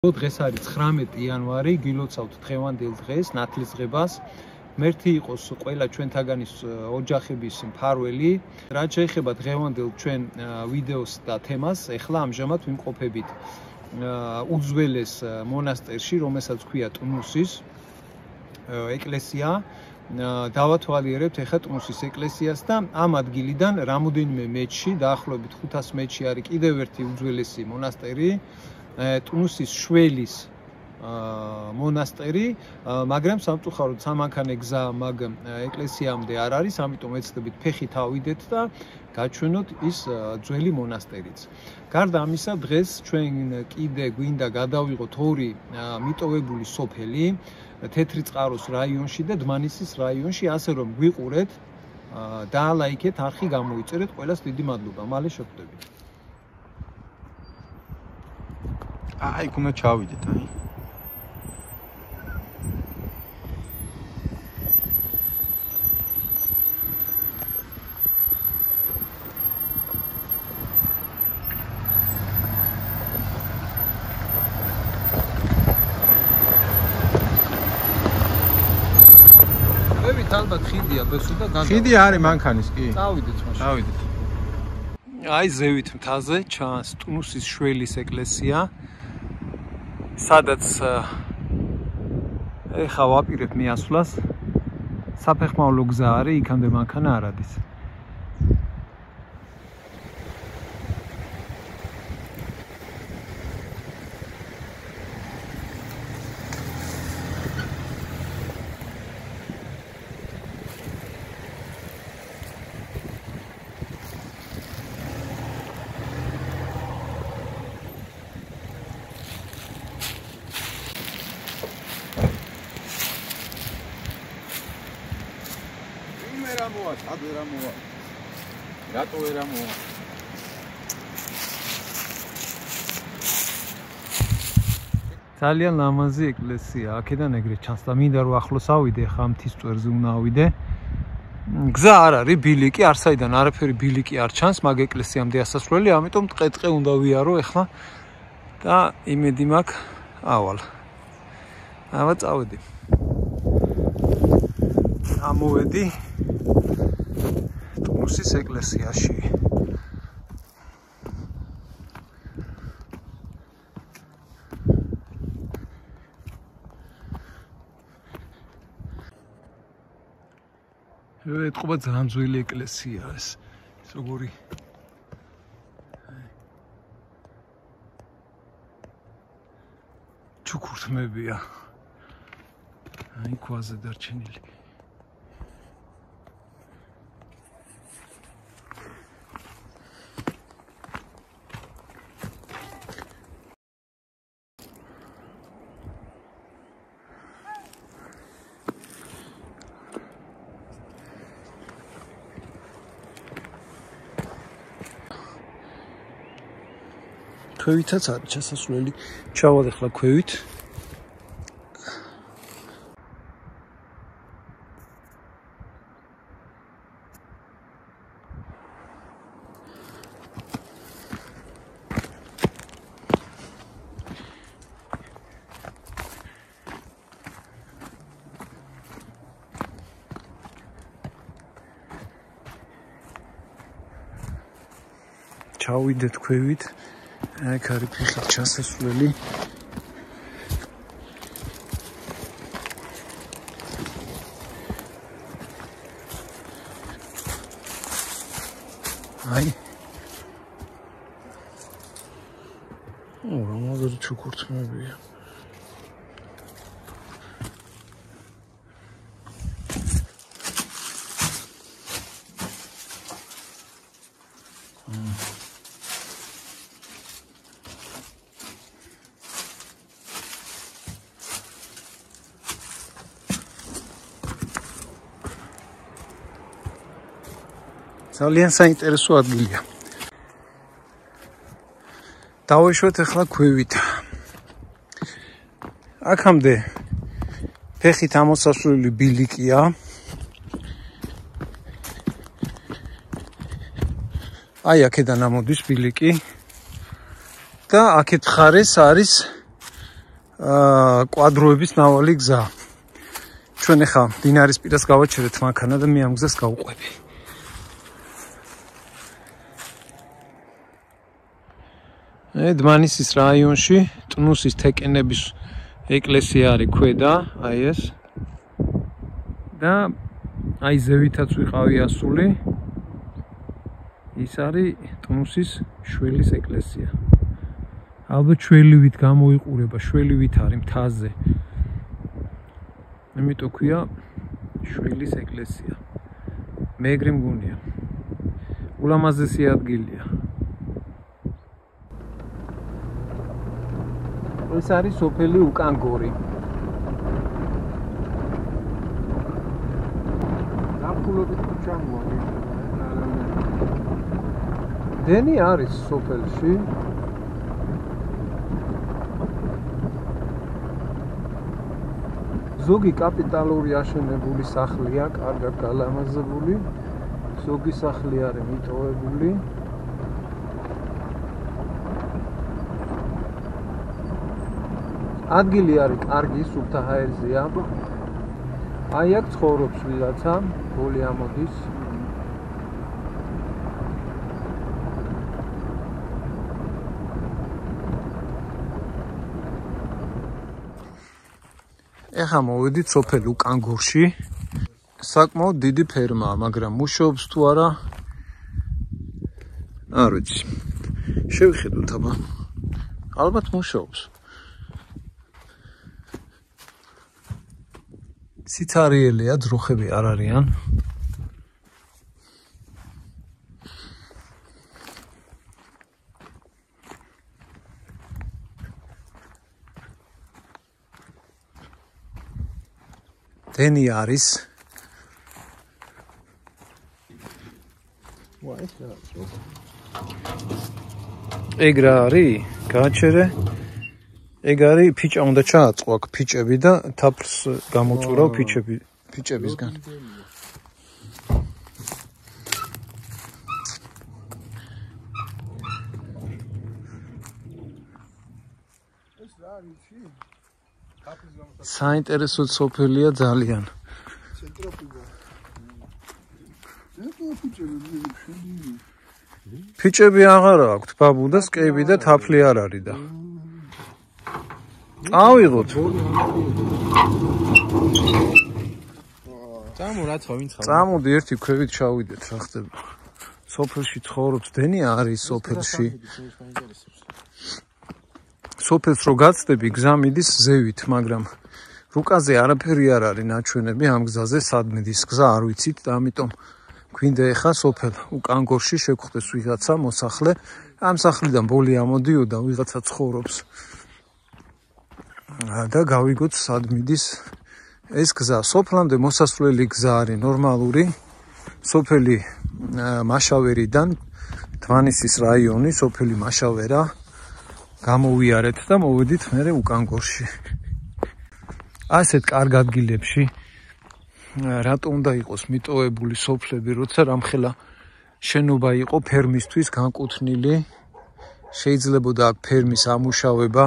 დღეს არის 19 იანვარი, გილოცავთ დღევანდელ დღეს, ნათლისღებას. მერთი იყოს ყველა ჩვენთაგანის ოჯახების მფარველი. რაც შეეხება დღევანდელ ჩვენ ვიდეოს და თემას, ეხლა ამჟამად ვიმყოფებით უძველეს მონასტერში, რომელსაც ქვია ტუნუსის ეკლესია. დავათვალიერებთ ეხლა ტუნუსის ეკლესიას და ამ ადგილიდან რამოდენიმე მეჩში, დაახლოებით 500 მეჩში არის კიდევ ერთი უძველესი მონასტერი. ტუნუსის შველის მონასტერი, მაგრამ სამწუხაროდ სამანქანე გზა მაგ ეკლესიამდე არ არის, ამიტომ ეცდებით ფეხით ავიდეთ და გაჩვენოთ ის ძველი მონასტერიც. გარდა ამისა, დღეს ჩვენ კიდე გვინდა გადავიღოთ ორი მიტოვებული სოფელი, თეთრი წყაროს რაიონში და დმანისის რაიონში, ასე რომ გვიყურეთ, დაალაიქეთ, არხი გამოიწერეთ, ყველას დიდი მადლობა. მალე შევხვდებით. აი, უნდა ჩავიდეთ, აი. ვებით ალბათ ხიდია ბესო და განდა. ხიდი არის მანქანის, კი. წავიდეთ მაშინ. წავიდეთ. აი ზევით მთაზე ჩანს ტუნუსის შველის ეკლესია. სადაც ეხა ვაპირებ მე ასვლას. საფეხმავლო გზა არის, იქამდე მანქანა არ არის. რატო ვერ ამოვა? ძალიან ლამაზი ეკლესია, აქედან ეგრეთ ჩანს და მინდა რომ ახლოს ავიდე, ხა მთის წვერზე უნდა ავიდე. გზა არ არის, ბილიკი, არსაიდან არაფერი ბილიკი არ ჩანს მაგ ეკლესიამდე ასასვლელი, ამიტომ ტყე-ტყე უნდა ვიარო ეხლა და იმედი მაქვს ავალ. ამა წავედი. ამოვედი ტუნუსის ეკლესიაში. ეთყობა ძალიან ძველი ეკლესია ეს. როგორი ჩუქურთმებია. აი ქვაზე დარჩენილი. ქვევითაც არის ჩასასვლელი. ჩავალ ახლა ქვევით. ჩავიდეთ ქვევით. აქ არის ფეხით ჩასასვლელი. აი. რომელზეც ჩუქურთმებია. ძალიან საინტერესო ადგილია. დავეშვათ ახლა ქვევით. აქამდე ფეხით ამოსასვლელი ბილიკია. აი აქედან ამოდის ბილიკი და აქეთ მხარეს არის კვადროების ნავალი გზა. ჩვენ ახლა დინარის პირას გავაჩერეთ მანქანა და მე ამ გზას გავუყვები. დმანისის რაიონში ტნუსის თეკენების ეკლესია არის ქვედა, აი ეს. და აი ზევითაც ვიყავი ასული. ის არის ტნუსის შველის ეკლესია. ალბათ შველივით გამოიყურება, შველივით არის მთაზე. იმიტომ ქვია შველის ეკლესია. მეგრე მგონია. ულამაზესი ადგილია. ეს არის სოფელი უკანგორი. დამკულობით ჩამოაგი. დენი არის სოფელში. ზოგი კაპიტალური აშენებული სახლია, კარგად გალამაზებული. ზოგი სახლი არის მიტოვებული. ადგილი არის კარგი, სუფთა ჰაერზეა. აი აქ ცხოვრობს ვიღაცა, ბოლი ამოდის. ეხლა მოვედით სოფელ უკანგორში. საკმაოდ დიდი ფერმაა, მაგრამ მუშაობს თუ არა არ ვიცი. შევხედოთ აბა. ალბათ მუშაობს. ციცარიელია, ძროხები არ არიან. დენი არის. ეგ რა არის? გააჩერე. ეგ არის ფიჭა უნდა ჩააწყო აქ ფიჭები და თაფლს გამოწურავ ფიჭებისგან. საინტერესო სოფელია ძალიან. ფიჭები აღარა აქვთ, ბაბუ და სკები და თაფლი არ არის და. ავიღოთ. წამო რაცა ვინც ხარ. წამოდი ერთი ქვევით ჩავიდეთ რა ხდება. სოფელში ცხოვრობს დენი არის სოფელში. სოფელს რო გაცდები გზა მიდის ზევით, მაგრამ რუკაზე არაფერი არ არის ნაჩვენები ამ გზაზე სად მიდის გზა არ ვიცით და ამიტომ გვინდა ეხა სოფელ უკანგორში შეგხვდეს ვიღაცა მოსახლე. ამ სახლიდან ბოლი ამოდიოდა ვიღაცა ცხოვრობს. და გავიგოთ სად მიდის ეს გზა. სოფლამდე მოსასვლელი გზა არის ნორმალური. სოფელი მაშავერიდან დმანისის რაიონი, სოფელი მაშავერა. გამოვიარეთ და მოვედით მერე უკანგორში. ასეთ კარგ ადგილებში რატო უნდა იყოს მიტოვებული სოფლები, როცა რამხელა შენობა იყო ფერმისთვის განკუთვნილი, შეიძლებოდა აქ ფერმის ამუშავება.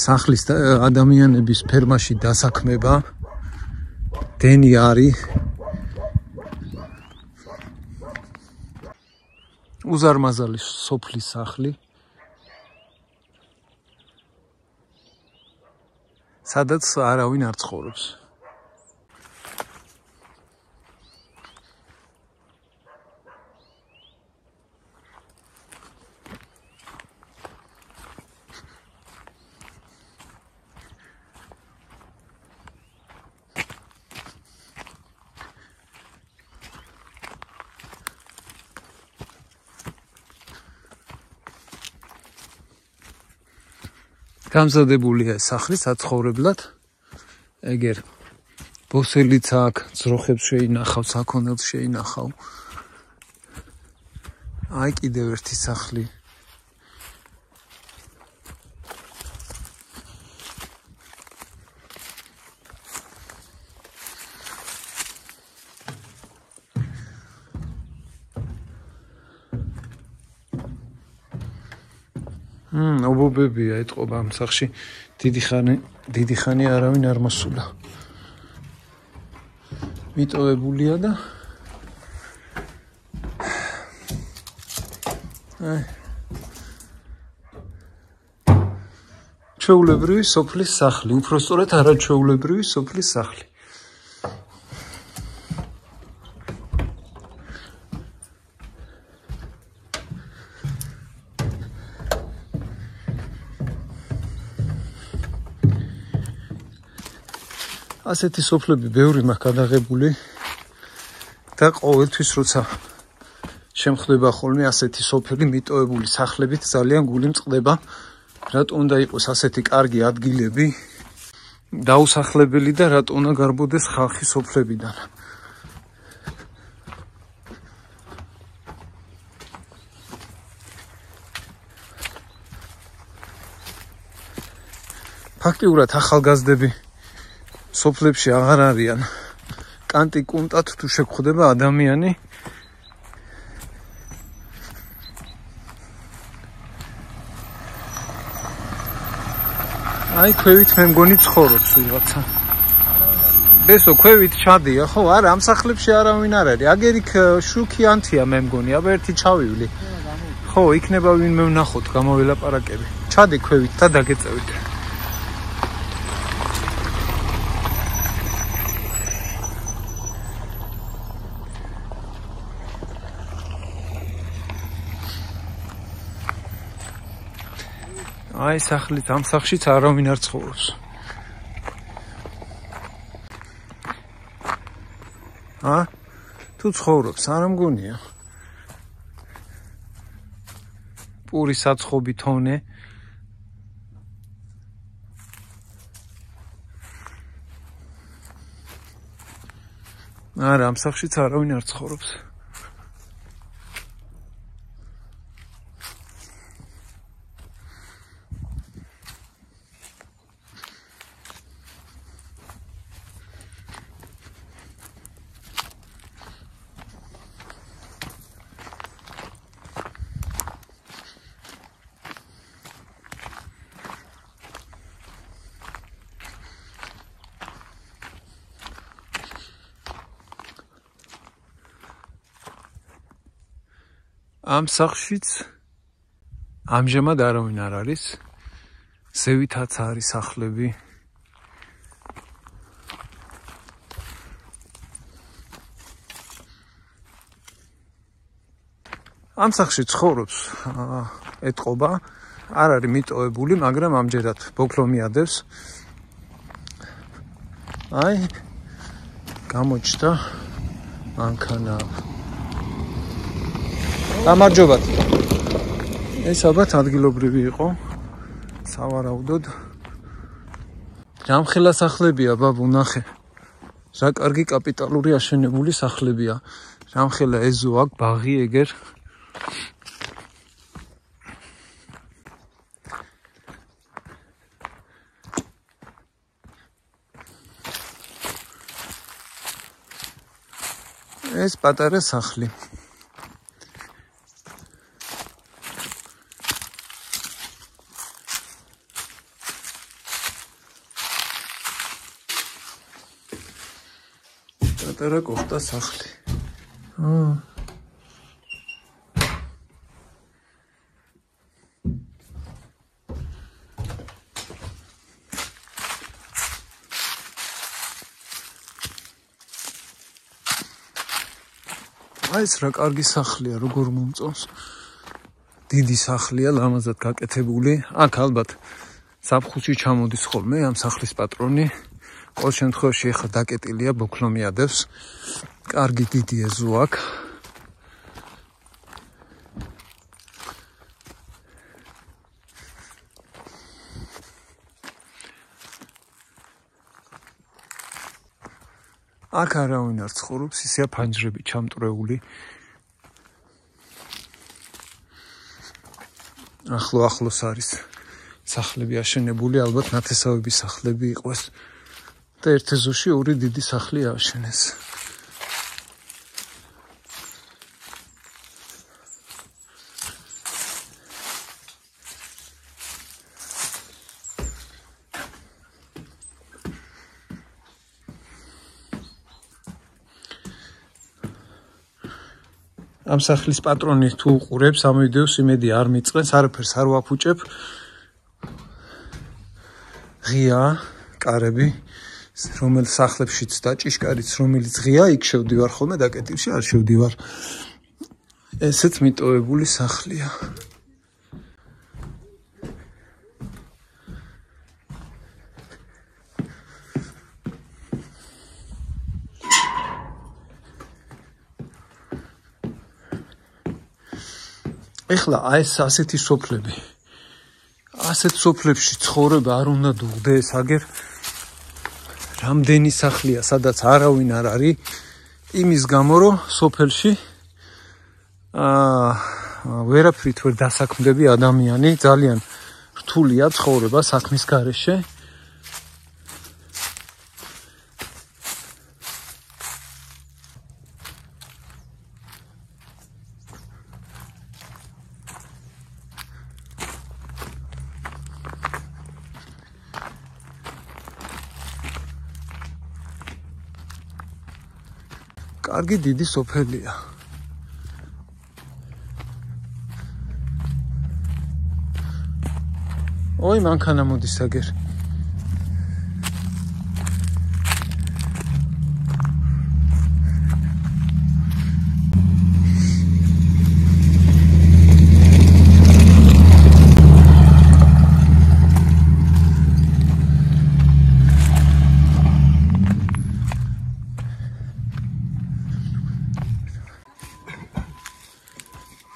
სახლის ადამიანების ფერმაში დასაქმება. დენი არის. უზარმაზალი სოფლის სახლი. სადაც არავინ არ ცხოვრობს. გამზადებულია სახლი საცხოვრებლად. ეგერ ბოსელიც აქ, ძროხებს შეინახავ, საქონელს შეინახავ. აი კიდევ ერთი სახლი. ობობებია ეთყობა ამ სახში დიდი ხანი არავინ არ მოსულა. მიტოვებულია და ჩვეულებრივი სოფლის სახლი, უпростоრად არაჩვეულებრივი სოფლის სახლი. ასეთი სოფლები ბევრი მაქვს გადაღებული და ყოველთვის როცა შემხდება ხოლმე ასეთი სოფელი მიტოვებული სახლებით ძალიან გული მწყდება, რატო უნდა იყოს ასეთი კარგი ადგილები დაუსახლებელი და რატო უნდა გარბოდეს ხალხი სოფლებიდან. ფაქტიურად ახალგაზრდები სოფლებში აღარ არიან. კანტი კუნტად თუ შეგხვდება ადამიანი აი ქვევით მე მგონი ცხოვრობს ვიღაცა. ბესო ქვევით ჩადია ხო? არა, ამ სახლებში არავინ არ არის. აგერ იქ შუქიანთია მე მგონი, აბა ერთი ჩავივლი. ხო, იქნება ვინმე ვნახოთ, გამოველაპარაკები. ჩადი ქვევით და დაგეწევით. აი სახლით ამ სახლშიც არავინ არ ცხოვრობს. თუ ცხოვრობს, არ მგონია. პური საცხობი თონე. არა, ამ სახლშიც არავინ არ ცხოვრობს. ამ სახლშიც ამჟამად არავინ არ არის. ზევითაც არის სახლები. ამ სახლში ცხოვრობს ეთყობა, არ არის მიტოვებული, მაგრამ ამჯერად ბოქლომიადებს. აი გამოჩნდა მანქანა. გამარჯობათ. ეს ალბათ ადგილობრივი იყო. სავარაუდოდ. ჯამხელა სახლებია, ბაბუ, ნახე. რა კარგი კაპიტალური აშენებული სახლებია. ჯამხელა ეზო აქ, ბაღი ეგერ. ეს პატარა სახლი. პატარა კოხტა სახლი. აი ეს რა კარგი სახლია, როგორ მომწონს. დიდი სახლია, ლამაზად გაკეთებული. აქ ალბათ საფხუში ჩამოდის ხოლმე ამ სახლის პატრონი. ყოველ შემთხვევაში ახლა დაკეტილია ბოქლომიადებს. კარგი დიდი ეზო აქ. აქ არავინ არ ცხოვრობს, ისეა ფანჯრები ჩამტვრეული. ახლოს არის სახლები აშენებული, ალბათ ნათესავების სახლები იყოს. და ერთ ეზოში ორი დიდი სახლი ააშენეს. ამ სახლის პატრონი თუ უყურებს ამ ვიდეოს იმედი არ მიწყენს, არაფერს არ ვაფუჭებ. ღია კარები, რომელიც სახლებშიც და ჭიშკარიც რომელიც ღია, იქ შევდივარ ხოლმე და კეთილში არ შევდივარ. ესეც მიტოვებული სახლია. ეხლა ეს ასეთი სოფლები. ასეთ სოფლებში ცხოვრება არ უნდა დუღდეს, აგერ რამდენი სახლია, სადაც არავინ არ არის, იმის გამო რომ სოფელში ვერაფრით ვერ დასაქმდები ადამიანი, ძალიან რთულია ცხოვრება საქმის გარეშე. კარგი დიდი სოფელია. ой, მანქანა მოდის აგერ.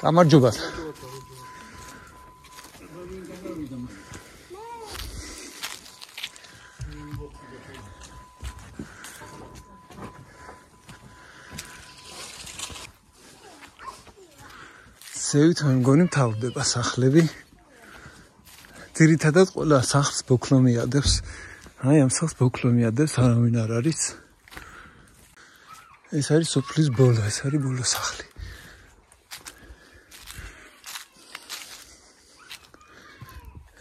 გამარჯობა. ზევით მე მგონი მთავრდება სახლები. ძირითადად ყველა სახლს ბოქლომიადებს. აი ამ სახლს ბოქლომიადებს არავინ არ არის. ეს არის სოფლის ბოლო, ეს არის ბოლო სახლი.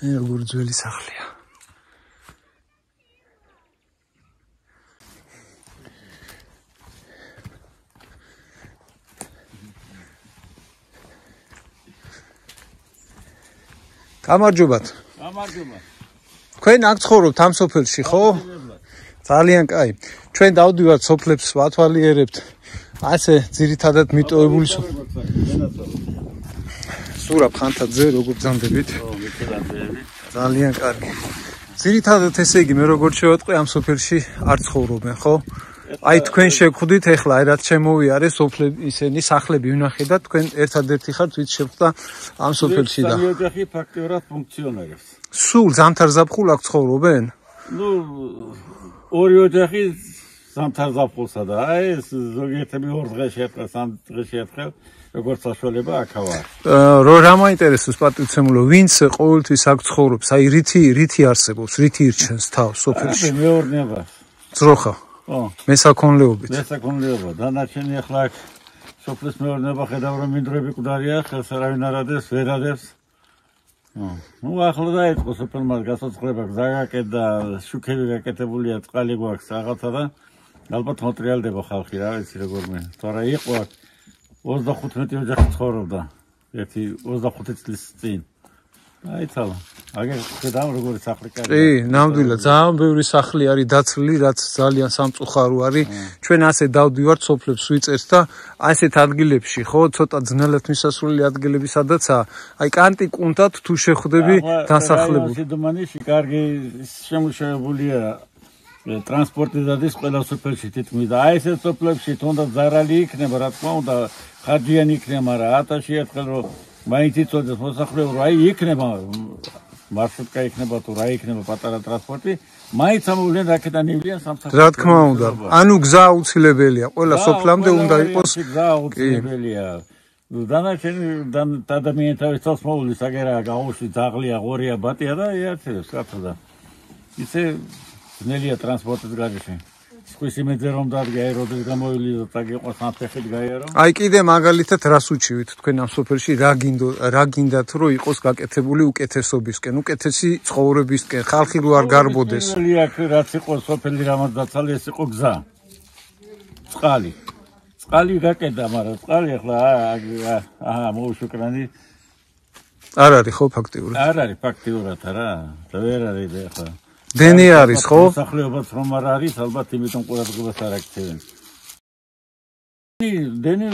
როგორ ძველი სახლია. გამარჯობათ. გამარჯობა. თქვენ აქ ცხოვრობთ ამ სოფელში, ხო? ძალიან კაი. ჩვენ დავდივართ სოფლებს ვათვალიერებთ. ასე ძირითადად მიტოვებული სურაბ ხანთაძე როგორ ძამდებით? ძალიან კარგი. ძირითადად ესე იგი მე როგორ შევატყვი ამ სოფელში არ ცხოვრობენ, ხო? აი თქვენ შეგხვდით ეხლა აი რაც შემოვიარე სოფლები ისენი სახლები ვნახე და თქვენ ერთადერთი ხართ ვით შეხვდა ამ სოფელში და ოჯახი ფაქტიურად ფუნქციონირებს. სულ ზამთარ-ზაფხულ აქ ცხოვრობენ? ნუ ორი ოჯახი ზამთარ-ზაფხულსა და აი ეს ზოგიერთები 2 დღეში ერთხელ, 3 დღეში ერთხელ როგორც საშუალება აქ ვარ. რა მაინტერესებს პატივცემულო, ვინც ყოველთვის აქ ცხოვრობს, აი რითი არსებობს, რითი ირჩენს თავს სოფელში? მეურნეობა. ძროხა. მესაქონლეობით. მესაქონლეობა. დანარჩენი ახლა აქ სოფლის მეურნეობა ხედავ რომ მინდვრები მკვდარია, ხელს არავინ არ ადებს, ვერ ადებს. ნუ ახლა დაიწყო სოფელმა გასაცხრება, გზა გაკეთდა, შუქები გაკეთებულია, წყალი გვაქვს რაღაცა და ალბათ მოტრიალდება ხალხი, რა ვიცი როგორ მე. თორე იყო აქ 35 ოჯახი ცხოვრობდა. ერთი 25 წლის წინ. აი თალა. აგერ ხედავ როგორი სახლი კარგია. კი, ნამდვილად, ძალიან ბევრი სახლი არის დაცლილი, რაც ძალიან სამწუხარო არის. ჩვენ ასე დავდივართ სოფლებს ვიწერთ და ასეთ ადგილებში, ხო, ცოტა ძნელად მისასვლელი ადგილები სადაცაა. აი კანტიკუნთად თუ შეხვდები დასახლებული. სიდმანიში კარგი შემუშავებულია ტრანსპორტი დადის ყველა სოფელში თითქმის და აი ესეთ სოფლებში თუნდაც ზარალი იქნება, რა თქმა უნდა, ხარჯიანი იქნება, მაგრამ 1000-ში ერთხელ რომ მაინც იწოდეს მოსახლეობა, აი იქნება მარშრუტკა იქნება თუ რა იქნება პატარა ტრანსპორტი, მაინც ამოვლენ რაკეთან ივლიან სამსახურში. რა თქმა უნდა, ანუ გზა აუცილებელია, ყველა სოფლამდე უნდა იყოს. გზა აუცილებელია. დანარჩენი ადამიანთა თავს მოულის აგერა გაუში ძაღლია, ღორია, ბატია და იარჩევს კაცო და იცი ძნელია ტრანსპორტის გარეშე. სხვის იმედზე რომ დადგა ეროდეს გამოივლიდო და გიყოს სამფეხით გაიარო. აი კიდე მაგალითად რას უჩივით თქვენ ამ სოფელში რა გინდათ რომ იყოს გაკეთებული უკეთესობისკენ, უკეთესი ცხოვრებისკენ, ხალხი რო არ გარბოდეს. აქ რაც იყო სოფელი რამაც დაცალი ეს იყო გზა. წყალი წყალი გაკედა, მაგრამ წყალი ახლა მოუშოკრანი არ არის ხო ფაქტიურად? არ არის ფაქტიურად რა. ვერ არის ახლა. დენი არის ხო? მოსახლეობაც რომ არ არის, ალბათ იმიტომ ყურადღებას არ აქცევენ. დენი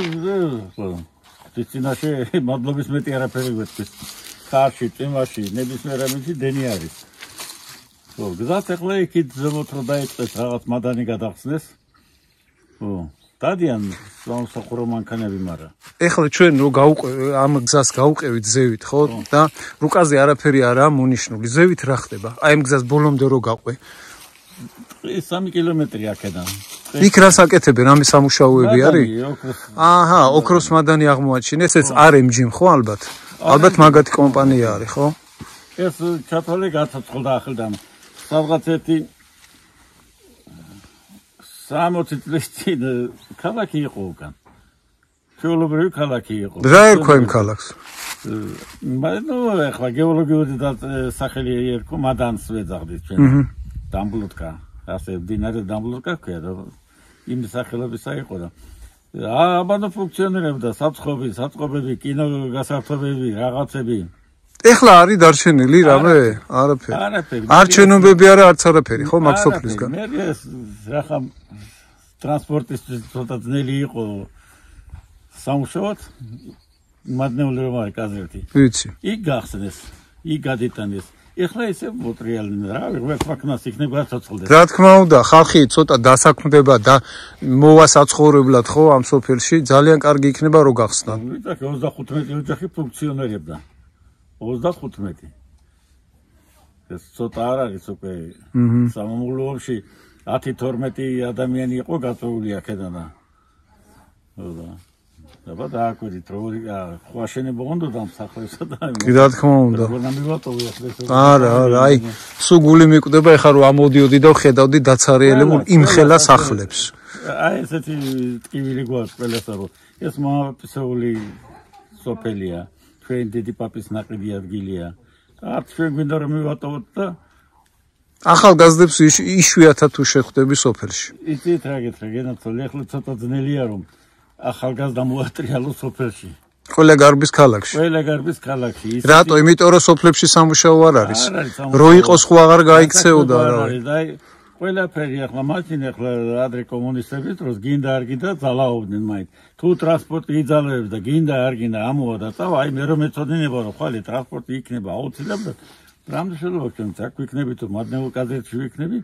ცინაში მადლობის მეტი არაფერი გვეთქვის. ხარში, წვიმაში, ნებისმიერ ამაში დენი არის. ხო, გზაც ახლა იქით ზემოთ რომ დაიწყეს რაღაც მადანი გადახსნეს. ხო, დადიან სამსახურო მანქანები, მაგრამ ეხლა ჩვენ რო ამ გზას გავუყევით ზევით, ხო? და რუკაზე არაფერი არაა მონიშნული. ზევით რა ხდება? აი ამ გზას ბოლომდე რო გაყვე. 3 კილომეტრი აქედან. იქ რას აკეთებენ? ამის სამუშაოები არის? აჰა, ოქროს მადანი აღმოაჩინეს, ეს RMG ხო ალბათ? ალბათ მაგათი კომპანია არის, ხო? ეს ჩათვალე გაცოცხლდა ახლდან. სადღაც ერთი 60 წლის წინ ქალაქი იყო უკან. ჩვეულებრივი ქალაქი იყო. რა ერქვა იმ ქალაქს? ნუ ახლა გეოლოგიური სახელი ერქვა, მადანს ვეძახდით ჩვენ. დამბლუტკა, ასე დინარე დამბლუტკა ქვია და იმ სახელობისა იყო და აბანო ფუნქციონირებდა საწყობები, კინო გასართობები, რაღაცები. ეხლა არის დარჩენილი რამე? არაფერი. არჩენობები არა, არც არაფერი, ხო, მაგ სოფლისგან. მე ეს რახა ტრანსპორტისთვის ცოტა ძნელი იყო სამუშაოდ, მადნეული რომ არის კაზერტი. ვიცი. იქ გახსნეს, იქ გადიტანეს. ეხლა ესე მოტრიალენ რა, ვერც ვაკნას იქნება გაცოცხლდეს. რა თქმა უნდა, ხალხი ცოტა დასაქმდება და მოვა საცხოვრებლად ხო ამ სოფელში, ძალიან კარგი იქნება რო გახსნან. ვიტაკი 35 ოჯახი ფუნქციონირებდა. 35. ეს ცოტა არ არის უკვე. სამამულოებში 10-12 ადამიანი იყო გაწეული აქედან. და დააკვირდით რომ ხვაშენება უნდა დამსახლესა და კი რა თქმა უნდა. როგორ მივატოვე ახლა ეს. არა, აი, სულ გული მიკვდება ეხლა რომ ამოდიოდი და ხედავდი დაცარიელებულ იმხელა სახლებს. აი ესეთი ტკივილი გვაქვს ყველასა რომ ეს მამაფისეული სოფელია. ჩვენ დიდი პაპის ნაყიდი ადგილია. არც ჩვენ გვინდა რომ მივატოვოთ და ახალგაზრდებს იშვიათად თუ შეხვდები სოფელში. იცით რა გითხრა, გენაცოლი, ახლა ცოტა ძნელია რომ ახალგაზრდა მოატრიალო სოფელში. ყველა გარბის ქალაქში. ყველა გარბის ქალაქში. რატო? იმიტომ რომ სოფლებში სამუშაო არ არის. რო იყოს ხო აღარ გაიქცეოდა რა. ყველაფერი ახლა მაშინ ახლა ადრე კომუნისტების დროს გინდა არ გინდა ძალაობდნენ მაინც. თუ ტრანსპორტი იძალებს და გინდა არ გინდა ამოვა და წავა, აი მე რომ ეცოდინება რომ ხვალე ტრანსპორტი იქნება აუცილებლად. რამდენშეულობა ჩვენ აქ ვიქნები თუ მადნეულ კაზერტში ვიქნები,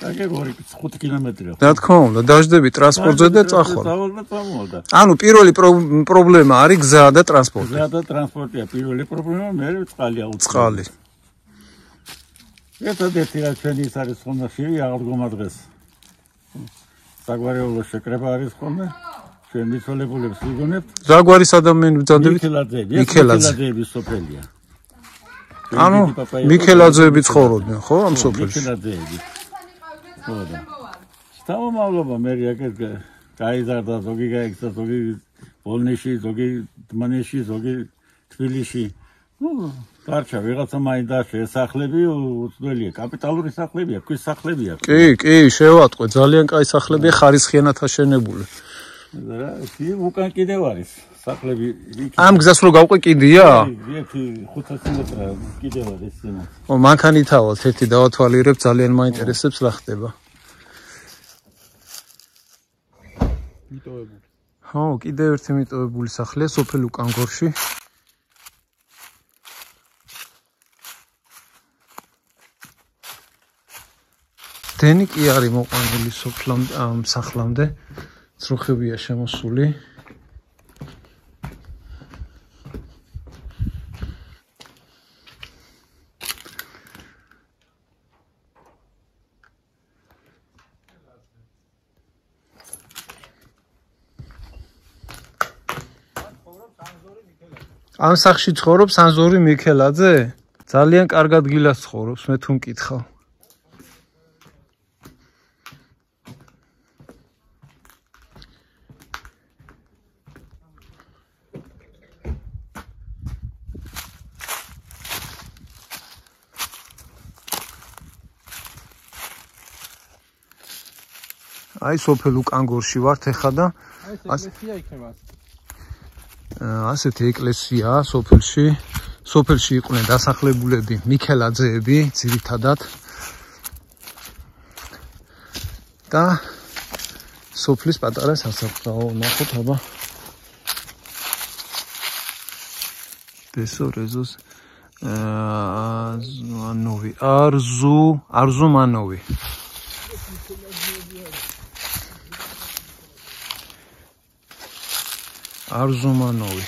აგერ 2-5 კილომეტრია. რა თქმა უნდა, დაждები ტრანსპორტზე და წახვალ. წამოვიდა. ანუ პირველი პრობლემა არის გზა და ტრანსპორტი. გზა და ტრანსპორტია პირველი პრობლემა, მე წყალი აუცილებლად. წყალი. ერთადერთი რაც ჩვენი ის არის ხოლმე აღდგომა დღეს. საგვარეულო შეკრება არის ხოლმე. ჩვენ მიცვალებულებს ვიგონებთ. ზაგვარის ადამიანები ბრძანდებით? მიქელაძეების სოფელია. ანუ მიქელაძეები ცხოვრობდნენ ხო ამ სოფელში? მიქელაძეები. ხო და. სტამომავლობა მე რაკეთ გაიზარდა, ზოგი გაიქცა, ზოგი ვოლნეში, ზოგი დმანეში, ზოგი თბილისში. ნუ დარჩა ვიღაცა მაინც დარჩა, ეს სახლები უცვლელია, კაპიტალური სახლებია, ქვის სახლებია. კი, შევატყვე, ძალიან კაი სახლებია, ხარისხიანად აშენებული. რა, კი, უკან კიდევ არის სახლები. ამ გზას რო გავყვე კიდია? 500 მეტრა კიდევ არის სინა. ო, მანქანითავად ერთი დავათვალიერებ, ძალიან მაინტერესებს რა ხდება. მიტოვებული. ხო, კიდევ ერთი მიტოვებული სახლია სოფელ უკანგორში. დენი კი არის მოყვანილი სახლამდე, ძროხებია შემოსული. ამ სახლში ცხოვრობს ანზორი მიქელაძე? ძალიან კარგ ადგილას ცხოვრობს, მე თუ მკითხავ. აი სოფელ უკანგორში ვართ ეხლა და ეკლესია იქნება. ასეთი ეკლესიაა სოფელში. სოფელში იყვნენ დასახლებულები მიქელაძეები ძირითადად. და სოფლის პატარა სასაფლაო ნახოთ აბა. დესორეზოს არზუმანოვი.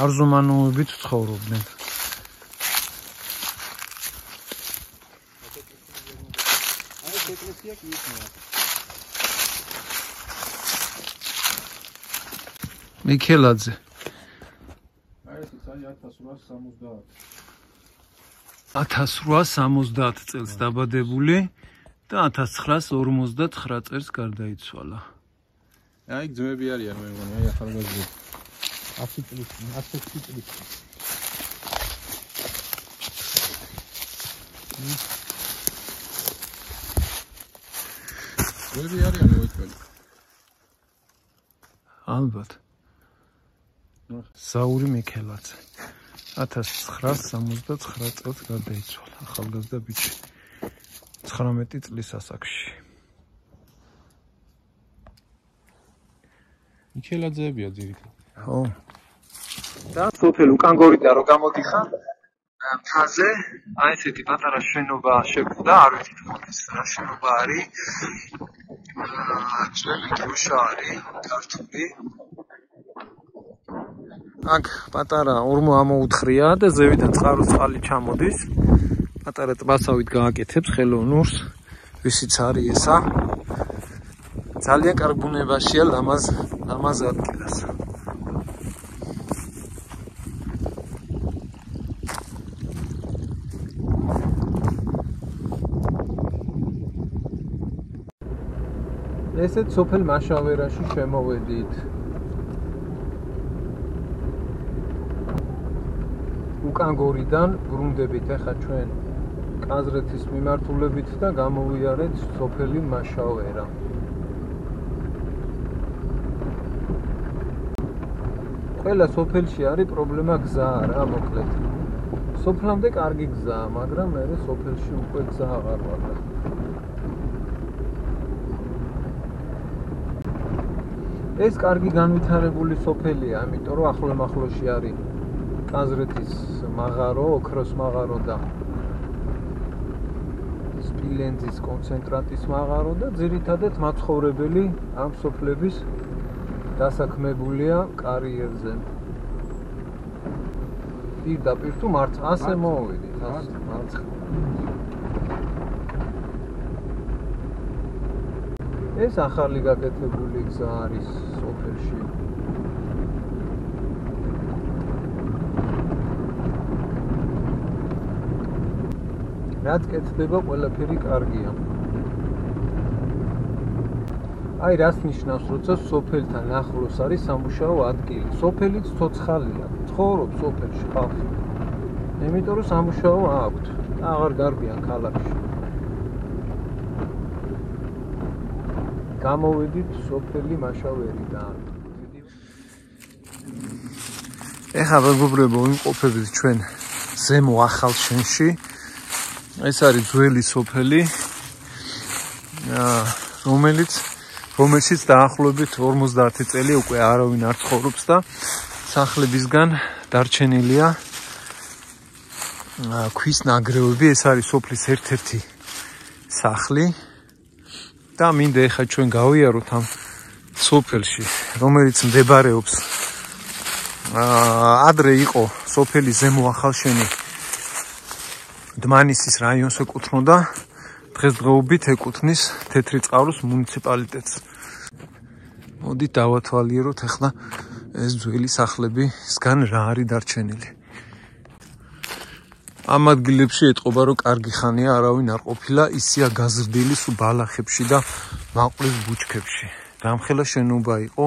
არზუმანოვებით ცხოვრობდნენ. მიქელაძე 1870 წელს დაბადებული და 1959 წელს გარდაიცვალა. აი ძმები არიან მე მგონი, აი ახალგაზრდა. 100 წლის. ძმები არიან მოიწყალი. ალბათ. საური მიქელაძე 1979 წელს გარდაიცვალა, ახალგაზრდა ბიჭი 19 წლის ასაკში. მიქელაძეებია ძირითადად. ხო. და სოფელ უკანგორიდან რო გამოდიხარ, მთაზე აი ესეთი პატარა შენობა შეგვდა, არ ვიცით ხოთის რა შენობა არის. ძველი დროშა არის, ქართული. აქ პატარა ორმო ამოუთხრია და ზევიდან წყაროს წყალი ჩამოდის. პატარა ტბასავით გააკეთებს ხელოვნურს, ვისიც არის ესა. ძალიან კარგ ბუნებაშია ლამაზ ადგილას. ესეც სოფელ მაშავერაში შემოვედით. უკანგორიდან ბრუნდებით ახლა ჩვენ კაზრეთის მიმართულებით და გამოვიარეთ სოფელი მაშავერა. ყველა სოფელში არის პრობლემა გზაა რა, მოკლედ. სოფლამდე კარგი გზაა, მაგრამ მე სოფელში უკვე გზა აღარ ვარ. ეს კარგი განვითარებული სოფელია, იმიტომ რომ ახლო-ახლოში არის კაზრეთის მაღარო, ოქროს მაღარო და სპილენძის კონცენტრატის მაღარო და ძირითადად მაცხოვრებელი ამ სოფლების დასაქმებულია კარიერზე. პირდაპირ თუ მარცხ ასე მოვიდით, ასე მარცხ. ეს ახალი გაკეთებული გზა არის სოფელში. რაც კეთდება, ყველაფერი კარგია. აი რას ნიშნავს, როცა სოფელთან ახლოს არის სამუშაო ადგილი. სოფელიც ცოცხალია, ცხოვრობს სოფელში ხალხი. იმიტომ რომ სამუშაო აქვთ, აღარ გარბიან ქალაქში. გამოვედით სოფელი მაშავერიდან. ეხლა მეგობრებო, ვიმყოფებით ჩვენ ზემო ახალშენში. ეს არის ძველი სოფელი, რომელშიც დაახლოებით 50 წელი უკვე არავინ არ ცხოვრობს და სახლებისგან დარჩენილია ქვის ნანგრევები. ეს არის სოფლის ერთ-ერთი სახლი და მინდა ეხლა ჩვენ გავიაროთ ამ სოფელში, რომელიც მდებარეობს ადრე იყო სოფელი ზემო ახალშენი, დმანისის რაიონს ეკუთვნოდა, დღესდღეობით ეკუთვნის თეთრი წყაროს მუნიციპალიტეტს. მოდით დავათვალიეროთ ახლა ეს ძველი სახლებისგან რა არის დარჩენილი. ამ ადგილებში ეტყობა, რომ კარგი ხანია არავინ არ ყოფილა, ისია გაზრდილი სულ ბალახებში და მაყრის ბუჩქებში. გამხელა შენობა იყო,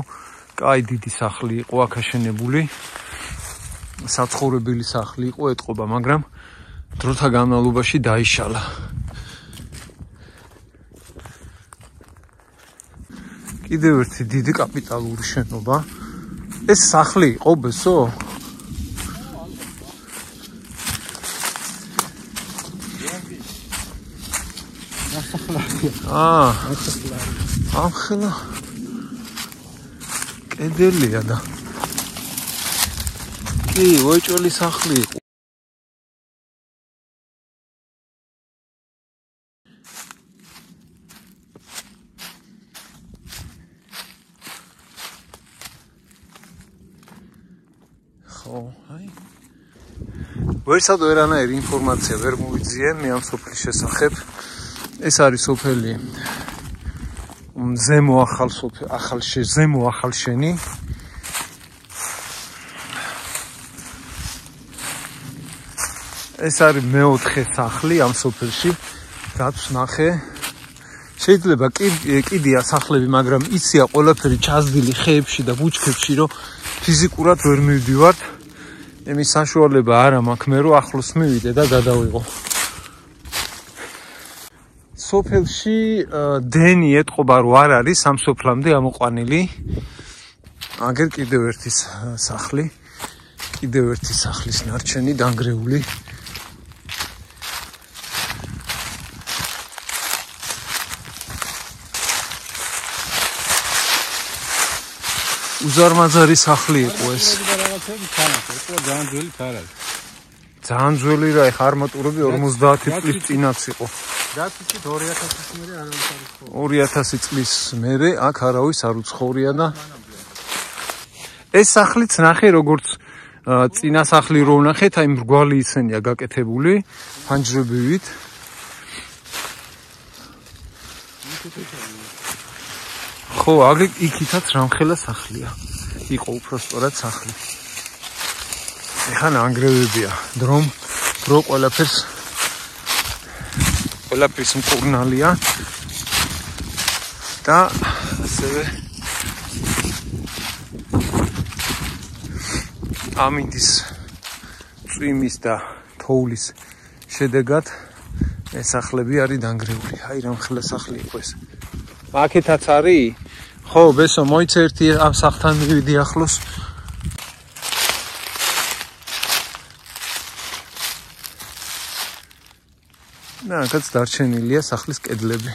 კაი დიდი სახლი იყო აქ აშენებული, საცხოვრებელი სახლი იყო ეტყობა, მაგრამ დროთა განმავლობაში დაიშალა. კიდევ ერთი დიდი კაპიტალური შენობა. ეს სახლი იყო ბესო? ახლა კედელია და კი, ოჭველი სახლი იყო. ხო, აი. ვერსად ვერანაირი ინფორმაცია ვერ მოვიძიე მე ამ სოფლის შესახებ. ეს არის სოფელი ზემო ახალშენი. ეს არის მეოთხე სახლი ამ სოფელში, რაც ნახე. შეიძლება კიდია სახლები, მაგრამ იცია ყველაფერი ჩაზდილი ხეებში და ბუჩქებში, რომ ფიზიკურად ვერ მივდივართ. იმის საშუალება არ მაქვს მე რომ ახლოს მივიდე და გადავიღო. სოფელში დენი ეტყობა რომ არ არის ამ სოფლამდე ამოყვანილი. აგერ კიდევ ერთი სახლი, კიდევ ერთი სახლის ნარჩენი დანგრეული. უზარმაზარი სახლი იყო ეს. ძალიან ძველი რა, ეხა არმატურები 50 წლის წინაც იყო. 2000 წლის მერე აქ არავის არ უცხოვრია და ეს სახლიც ნახე როგორც წინა სახლი რო ვნახეთ, აი მრგვალი ისენია გაკეთებული ფანჯრებივით. ხო, აგრე იქითაც რამხელა სახლია. იყო უпроსტორად სახლი. ეხა ნანგრევებია. დრო ყველაფერს მკურნალია და ასევე ამინდის წვიმის და თოვლის შედეგად ეს სახლები არის დანგრეული. აი რამხელა სახლი იყო ეს. აქეთაც არის? ხო, ბესო, მოიცე ერთი ამ სახლთან მივიდი ახლოს. და აქაც დარჩენილია სახლის კედლები.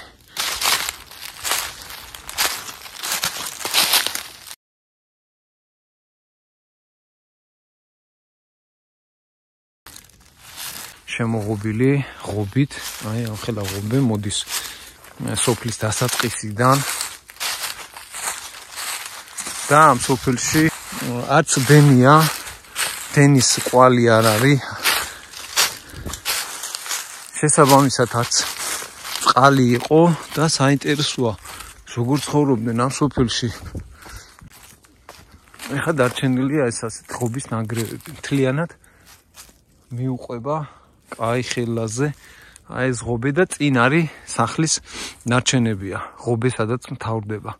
შემოღობილი ღობით, აი ახლა ღობე მოდის სოფლის დასაწყისიდან. და ამ სოფელში არც დენია, დენის კვალი არ არის. შესაბამისად არც წყალი იყო და საინტერესოა როგორ ცხოვრობდნენ ამ სოფელში. ეხლა დარჩენილია ეს ასეთ ღობის ნანგრევები. მთლიანად მიუყვება კაი ხელაზე აი ეს ღობე და წინ არის სახლის ნარჩენებია. ღობე სადაც მთავრდება.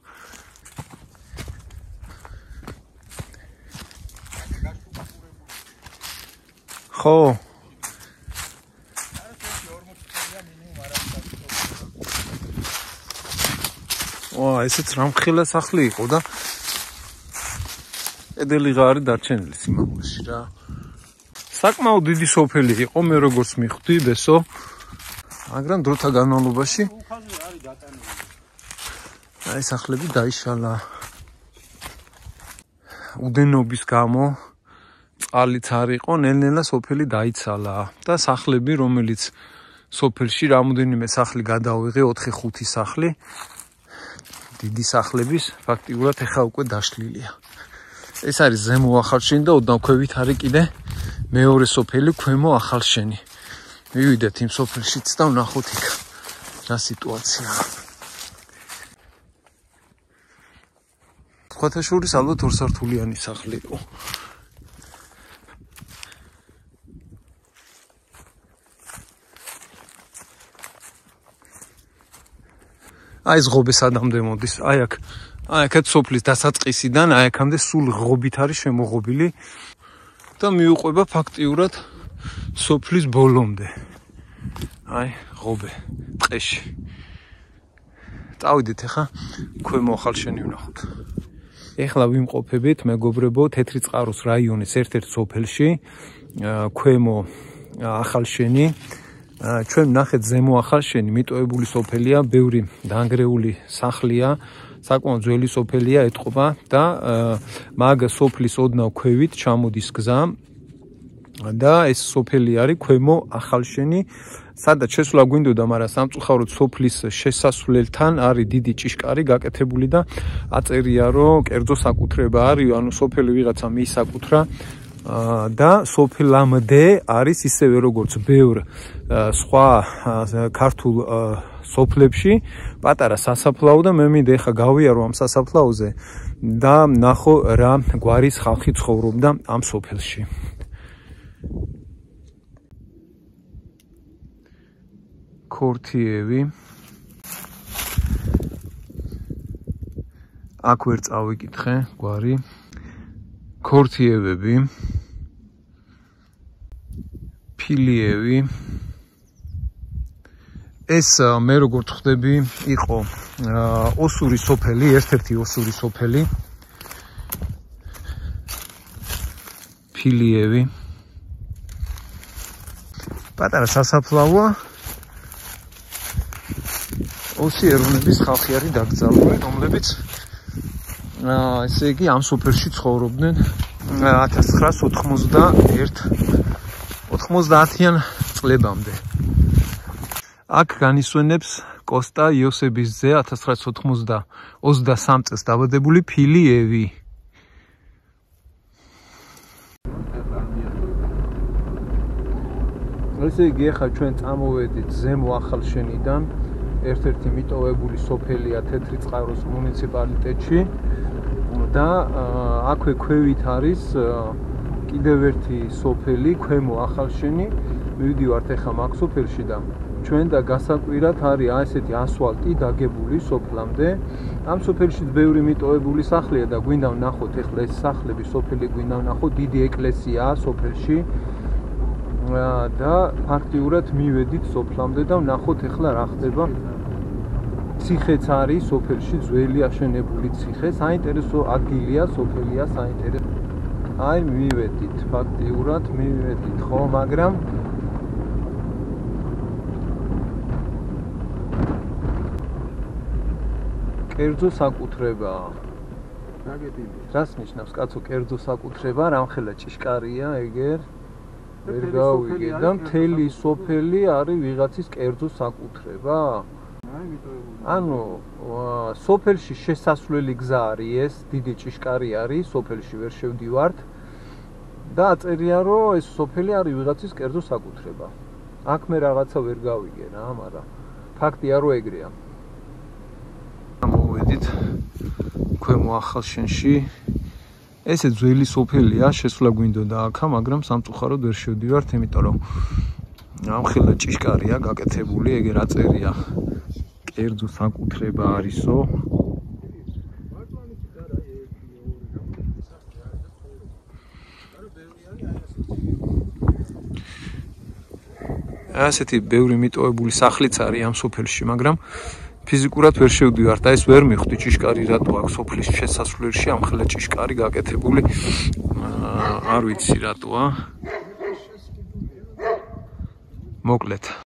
ხო. ესეც რამხელა სახლი იყო და კედელი ღარი დარჩენილი სიმაღლეში რა. საკმაოდ დიდი სოფელი იყო, მე როგორც მიხვდი, ბესო. მაგრამ დროთა განმავლობაში აი სახლები დაიშალა. უდენობის გამო წყალიც არ იყო, ნელ-ნელა სოფელი დაიცალა და სახლები, რომელიც სოფელში რამოდენიმე სახლი გადავიღე, 4-5 სახლი დიდი სახლების ფაქტიურად ეხა უკვე დაშლილია. ეს არის ზემო ახალშენი და ოდნავ ქვევით არის კიდე მეორე სოფელი ქვემო ახალშენი. მივიდეთ იმ სოფელშიც და ვნახოთ იქ რა სიტუაციაა. სხვათა შორის ალბათ ორსართულიანი სახლი იყო. აი ეს ღობე სადამდე მოდის, აი აქაც სოფლის დასაწყისიდან, აი აქამდე სულ ღობით არის შემოღობილი და მიუყვება ფაქტიურად სოფლის ბოლომდე. აი ღობე, ტყეში. წავიდეთ ახლა ქვემო ახალშენი ვნახოთ. ეხლა ვიმყოფებით მეგობრებო თეთრი წყაროს რაიონის ერთ-ერთ სოფელში, ქვემო ახალშენი. ჩვენ ვნახეთ ზემო ახალშენი, მიტოვებული სოფელია, ბევრი დანგრეული სახლია, საკმაოდ ძველი სოფელია ეთყობა და მაგ სოფლის ოდნავ ქვევით ჩამოდის გზა და ეს სოფელი არის ქვემო ახალშენი, სადაც შესვლა გვინდოდა, მაგრამ სამწუხაროდ სოფლის შესასვლელთან არის დიდი ჭიშკარი გაკეთებული და აწერია, რომ კერძო საკუთრება არის, ანუ სოფელი ვიღაცა მიისაკუთრა და სოფლამდე არის ისევე როგორც ბევრ სხვა ქართულ სოფლებში პატარა სასაფლაო და მე მინდა ეხა გავიარო ამ სასაფლაოზე და ნახო რა გვარის ხალხი ცხოვრობდა ამ სოფელში. ქორთიევი აქ ვერ წავიკითხე გვარი ქორთიევები ფილიევი ეს მე როგორც ხვდები იყო ოსური სოფელი, ერთ-ერთი ოსური სოფელი ფილიევი პატარა სასაფლაოა ოსი ეროვნების ხალხი არის დაკრძალული, რომლებიც ესე იგი ამ სოფელში ცხოვრობდნენ 1990-იან წლებამდე. აქ განისვენებს კოსტა იოსების ძე 1923 წელს დაბადებული ფილიევი. ესე იგი ახლა ჩვენ წამოვედით ზემო ახალშენიდან, ერთ-ერთი მიტოვებული სოფელია თეთრი წყაროს მუნიციპალიტეტში და აქვე ქვევით არის კიდევ ერთი სოფელი ქვემო ახალშენი. მივდივართ ახლა მაგ სოფელში და ჩვენ და გასაკვირად არის ასეთი ასფალტი დაგებული სოფლამდე. ამ სოფელში ბევრი მიტოვებული სახლია და გვინდა ვნახოთ ახლა ეს სახლები, სოფელი გვინდა ვნახოთ, დიდი ეკლესიაა სოფელში და ფაქტიურად მივედით სოფლამდე და ვნახოთ ახლა რა ხდება. ციხეც არის სოფელში, ძველი აშენებული ციხე, საინტერესო ადგილია, სოფელია საინტერესო. აი მივედით, ფაქტიურად მივედით, ხო, მაგრამ კერძო საკუთრებაა. რას ნიშნავს კაცო კერძო საკუთრება? რამხელა ჭიშკარია ეგერ? ვერ გავიგე და მთელი სოფელი არის ვიღაცის კერძო საკუთრება? ანუ სოფელში შესასვლელი გზა არის ეს, დიდი ჭიშკარი არის, სოფელში ვერ შევდივართ და აწერია, რომ ეს სოფელი არის ვიღაცის კერძო საკუთრება. აქ მე რაღაცა ვერ გავიგე რა, მაგრამ ფაქტია, რომ ეგრეა. მოვედით ქვემო ახალშენში. ესე ძველი სოფელია, შესვლა გვინდოდა აქა, მაგრამ სამწუხაროდ ვერ შევდივართ, იმიტომ რომ ამხელა ჭიშკარია გაკეთებული, ეგერ აწერია კერძო საკუთრება არისო. ასეთი ბევრი მიტოვებული სახლიც არის ამ სოფელში, მაგრამ ფიზიკურად ვერ შევდივართ და ეს ვერ მიხვდი ჭიშკარი რატო აქვს სოფლის შესასვლელში ამხელა ჭიშკარი გაკეთებული. არ ვიცი რატოა. მოკლედ